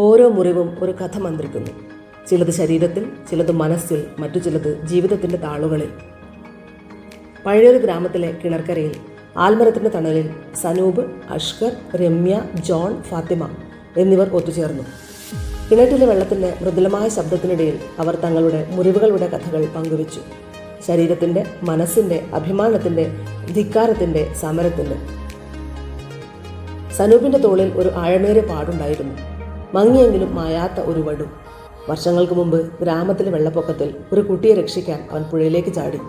ഓരോ മുറിവും ഒരു കഥ മന്ത്രിക്കുന്നു. ചിലത് ശരീരത്തിൽ, ചിലത് മനസ്സിൽ, മറ്റു ചിലത് ജീവിതത്തിൻ്റെ താളുകളിൽ. പഴയൊരു ഗ്രാമത്തിലെ കിണർക്കരയിൽ ആൽമരത്തിൻ്റെ തണലിൽ സനൂപ്, അഷ്കർ, രമ്യ, ജോൺ, ഫാത്തിമ എന്നിവർ ഒത്തുചേർന്നു. കിണറ്റിലെ വെള്ളത്തിൻ്റെ മൃദുലമായ ശബ്ദത്തിനിടയിൽ അവർ തങ്ങളുടെ മുറിവുകളുടെ കഥകൾ പങ്കുവച്ചു. ശരീരത്തിൻ്റെ, മനസ്സിൻ്റെ, അഭിമാനത്തിൻ്റെ, ധിക്കാരത്തിൻ്റെ, സമരത്തിൻ്റെ. സനൂപിൻ്റെ തോളിൽ ഒരു ആഴമേറിയ പാടുണ്ടായിരുന്നു. മങ്ങിയെങ്കിലും മായാത്ത ഒരു വടു. വർഷങ്ങൾക്ക് മുമ്പ് ഗ്രാമത്തിലെ വെള്ളപ്പൊക്കത്തിൽ ഒരു കുട്ടിയെ രക്ഷിക്കാൻ അവൻ പുഴയിലേക്ക് ചാടി.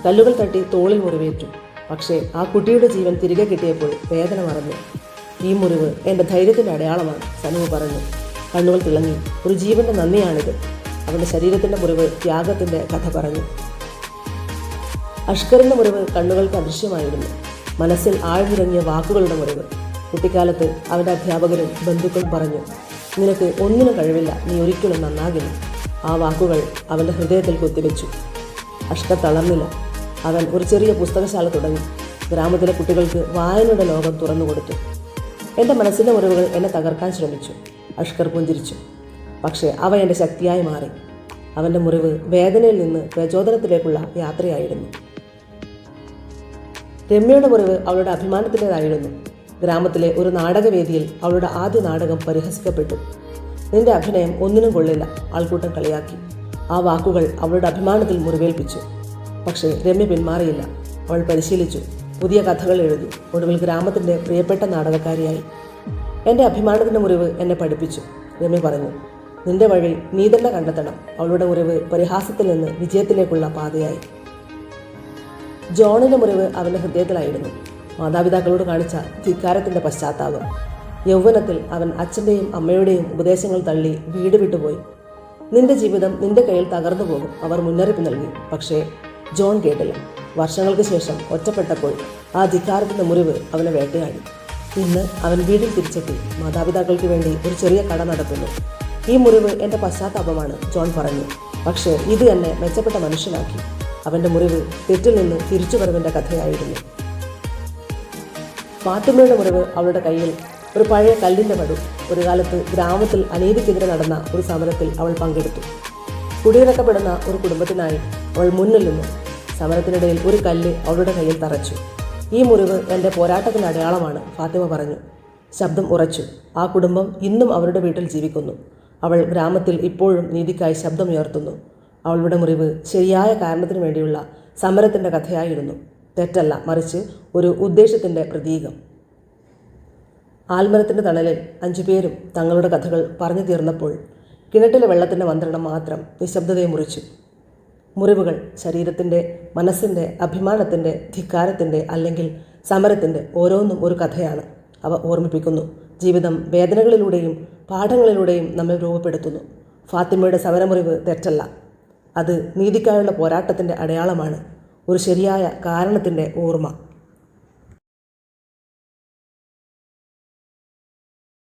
കല്ലുകൾ തട്ടി തോളിൽ മുറിവേറ്റു. പക്ഷേ ആ കുട്ടിയുടെ ജീവൻ തിരികെ കിട്ടിയപ്പോൾ വേദന മറന്നു. ഈ മുറിവ് എൻ്റെ ധൈര്യത്തിൻ്റെ അടയാളമാണ്, സനൂപ് പറഞ്ഞു. കണ്ണുകൾ തിളങ്ങി. ഒരു ജീവൻ്റെ നന്ദിയാണിത്. അവൻ്റെ ശരീരത്തിൻ്റെ മുറിവ് ത്യാഗത്തിൻ്റെ കഥ പറഞ്ഞു. അഷ്കറിൻ്റെ മുറിവ് കണ്ണുകൾക്ക് അദൃശ്യമായിരുന്നു. മനസ്സിൽ ആഴ്ന്നിറങ്ങിയ വാക്കുകളുടെ മുറിവ്. കുട്ടിക്കാലത്ത് അവൻ്റെ അധ്യാപകരും ബന്ധുക്കളും പറഞ്ഞു, നിനക്ക് ഒന്നിനും കഴിവില്ല, നീ ഒരിക്കലും നന്നാകില്ല. ആ വാക്കുകൾ അവൻ്റെ ഹൃദയത്തിൽ കുത്തിവെച്ചു. അഷ്കർ തളർന്നില്ല. അവൻ ഒരു ചെറിയ പുസ്തകശാല തുടങ്ങി. ഗ്രാമത്തിലെ കുട്ടികൾക്ക് വായനയുടെ ലോകം തുറന്നുകൊടുത്തു. എൻ്റെ മനസ്സിൻ്റെ മുറിവുകൾ എന്നെ തകർക്കാൻ ശ്രമിച്ചു, അഷ്കർ പുഞ്ചിരിച്ചു. പക്ഷേ അവ എൻ്റെ ശക്തിയായി മാറി. അവൻ്റെ മുറിവ് വേദനയിൽ നിന്ന് പ്രചോദനത്തിലേക്കുള്ള യാത്രയായിരുന്നു. രമ്യയുടെ മുറിവ് അവളുടെ അഭിമാനത്തിൻ്റെതായിരുന്നു. ഗ്രാമത്തിലെ ഒരു നാടകവേദിയിൽ അവളുടെ ആദ്യ നാടകം പരിഹസിക്കപ്പെട്ടു. നിന്റെ അഭിനയം ഒന്നിനും കൊള്ളില്ല, ആൾക്കൂട്ടം കളിയാക്കി. ആ വാക്കുകൾ അവളുടെ അഭിമാനത്തിൽ മുറിവേൽപ്പിച്ചു. പക്ഷേ രമ്യ പിന്മാറിയില്ല. അവൾ പരിശീലിച്ചു, പുതിയ കഥകൾ എഴുതി. ഒടുവിൽ ഗ്രാമത്തിൻ്റെ പ്രിയപ്പെട്ട നാടകക്കാരിയായി. എൻ്റെ അഭിമാനത്തിൻ്റെ മുറിവ് എന്നെ പഠിപ്പിച്ചു, രമ്യ പറഞ്ഞു. നിന്റെ വഴി നീ തന്നെ കണ്ടെത്തണം. അവളുടെ മുറിവ് പരിഹാസത്തിൽ നിന്ന് വിജയത്തിലേക്കുള്ള പാതയായി. ജോണിൻ്റെ മുറിവ് അവൻ്റെ ഹൃദയത്തിലായിരുന്നു. മാതാപിതാക്കളോട് കാണിച്ച ധിക്കാരത്തിൻ്റെ പശ്ചാത്താപം. യൗവനത്തിൽ അവൻ അച്ഛൻ്റെയും അമ്മയുടെയും ഉപദേശങ്ങൾ തള്ളി വീട് വിട്ടുപോയി. നിന്റെ ജീവിതം നിന്റെ കയ്യിൽ തകർന്നു പോകും, അവർ മുന്നറിയിപ്പ് നൽകി. പക്ഷേ ജോൺ കേട്ടില്ല. വർഷങ്ങൾക്ക് ശേഷം ഒറ്റപ്പെട്ടപ്പോൾ ആ ധിക്കാരത്തിൻ്റെ മുറിവ് അവനെ വേട്ടയാടി. ഇന്ന് അവൻ വീട്ടിൽ തിരിച്ചെത്തി. മാതാപിതാക്കൾക്ക് വേണ്ടി ഒരു ചെറിയ കട നടത്തുന്നു. ഈ മുറിവ് എൻ്റെ പശ്ചാത്താപമാണ്, ജോൺ പറഞ്ഞു. പക്ഷേ ഇത് എന്നെ മെച്ചപ്പെട്ട മനുഷ്യനാക്കി. അവൻ്റെ മുറിവ് തെറ്റിൽ നിന്ന് തിരിച്ചുവരവിൻ്റെ കഥയായിരുന്നു. ഫാത്തിമയുടെ മുറിവ് അവളുടെ കയ്യിൽ ഒരു പഴയ കല്ലിൻ്റെ വടു. ഒരു കാലത്ത് ഗ്രാമത്തിൽ അനീതിക്കെതിരെ നടന്ന ഒരു സമരത്തിൽ അവൾ പങ്കെടുത്തു. കുടിയിറക്കപ്പെടുന്ന ഒരു കുടുംബത്തിനായി അവൾ മുന്നിൽ നിന്നു. സമരത്തിനിടയിൽ ഒരു കല്ല് അവളുടെ കയ്യിൽ തറച്ചു. ഈ മുറിവ് എൻ്റെ പോരാട്ടത്തിൻ്റെ അടയാളമാണ്, ഫാത്തിമ പറഞ്ഞു. ശബ്ദം ഉറച്ചു. ആ കുടുംബം ഇന്നും അവരുടെ വീട്ടിൽ ജീവിക്കുന്നു. അവൾ ഗ്രാമത്തിൽ ഇപ്പോഴും നീതിക്കായി ശബ്ദമുയർത്തുന്നു. അവളുടെ മുറിവ് ശരിയായ കാരണത്തിനു വേണ്ടിയുള്ള സമരത്തിൻ്റെ കഥയായിരുന്നു. തെറ്റല്ല, മറിച്ച് ഒരു ഉദ്ദേശത്തിൻ്റെ പ്രതീകം. ആൽമരത്തിൻ്റെ തണലിൽ 5 പേരും തങ്ങളുടെ കഥകൾ പറഞ്ഞു തീർന്നപ്പോൾ കിണറ്റിലെ വെള്ളത്തിൻ്റെ മന്ത്രണം മാത്രം നിശബ്ദതയെ മുറിച്ചു. മുറിവുകൾ ശരീരത്തിൻ്റെ, മനസ്സിൻ്റെ, അഭിമാനത്തിൻ്റെ, ധിക്കാരത്തിൻ്റെ അല്ലെങ്കിൽ സമരത്തിൻ്റെ ഓരോന്നും ഒരു കഥയാണ്. അവ ഓർമ്മിപ്പിക്കുന്നു. ജീവിതം വേദനകളിലൂടെയും പാഠങ്ങളിലൂടെയും നമ്മെ രൂപപ്പെടുത്തുന്നു. ഫാത്തിമയുടെ സമരമുറിവ് തെറ്റല്ല, അത് നീതിക്കായുള്ള പോരാട്ടത്തിൻ്റെ അടയാളമാണ്, ഒരു ശരിയായ കാരണത്തിൻ്റെ ഓർമ്മ.